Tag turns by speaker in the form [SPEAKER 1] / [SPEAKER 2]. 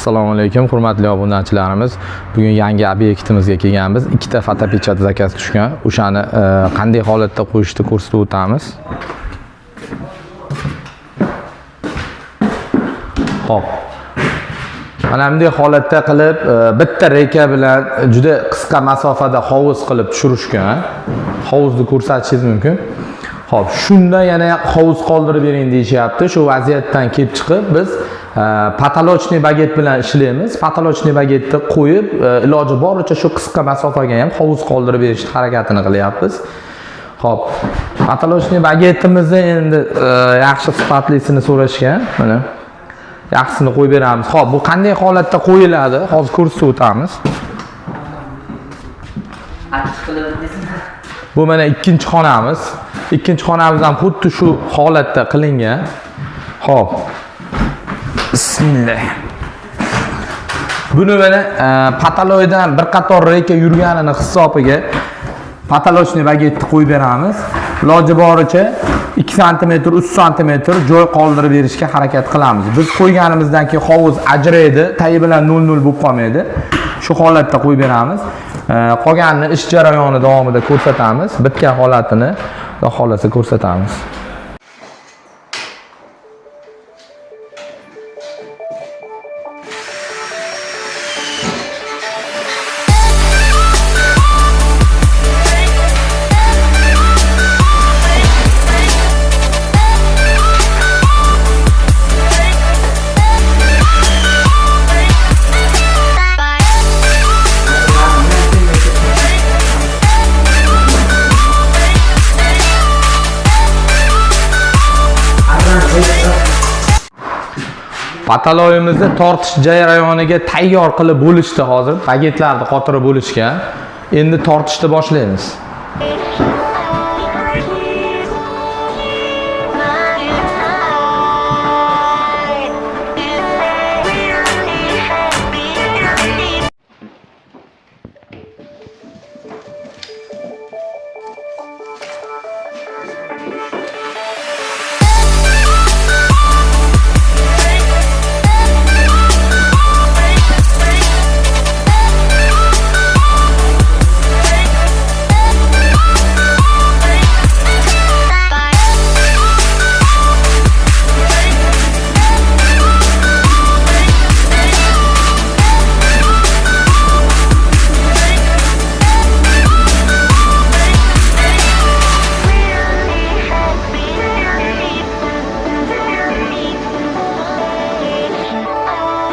[SPEAKER 1] Assalomu alaykum, hurmatli obunachilarimiz. Bugun yangi obyektimizga kelganmiz. Ikkita fotopechat zakaz tushgan. O'shani qanday holatda qo'yishni ko'rsatib o'tamiz. Xo'p. Mana bunday holatda qilib, bitta reka bilan juda qisqa masofada hovuz qilib tushirishgan. Hovuzni ko'rsatishingiz mumkin. Xo'p, shunda yana hovuz qoldirib bering deyishyapti. Shu vaziyatdan kelib chiqib biz patolochniy baget bilan ishlaymiz. Patolochniy bagetni qo'yib, iloji boricha shu qisqa masofaga ham hovuz qoldirib berishni harakatini qilyapmiz. Xo'p, patolochniy bagetimizni endi yaxshi sifatlisini so'rashgan. Mana yaxshisini qo'yib beramiz. Xo'p, bu qanday holatda qo'yiladi? Hozir ko'rsatib o'tamiz. Bu mana ikkinchi xonamiz. Ikkinchi xonamiz ham xuddi shu holatda qilingan. Xo'p. Bismillah. Buni mana patoloydan bir qator reka yurganini hisobiga patolochniy bagetni qo'yib beramiz. Iloji boricha 2 sm, 3 sm joy qoldirib berishga harakat qilamiz. Biz qo'yganimizdan keyin hovuz ajraydi, tayi bilan 0-0 bo'lib qolmaydi. Shu holatda qo'yib beramiz. Qolganini ish jarayoni davomida ko'rsatamiz. Bitgan holatini Xudo xolasa ko'rsatamiz. Patoloyimizni tortish jarayoniga tayyor qilib bo'lishdi hozir. Bagetlarni qotirib bo'lishgan. Endi tortishni boshlaymiz.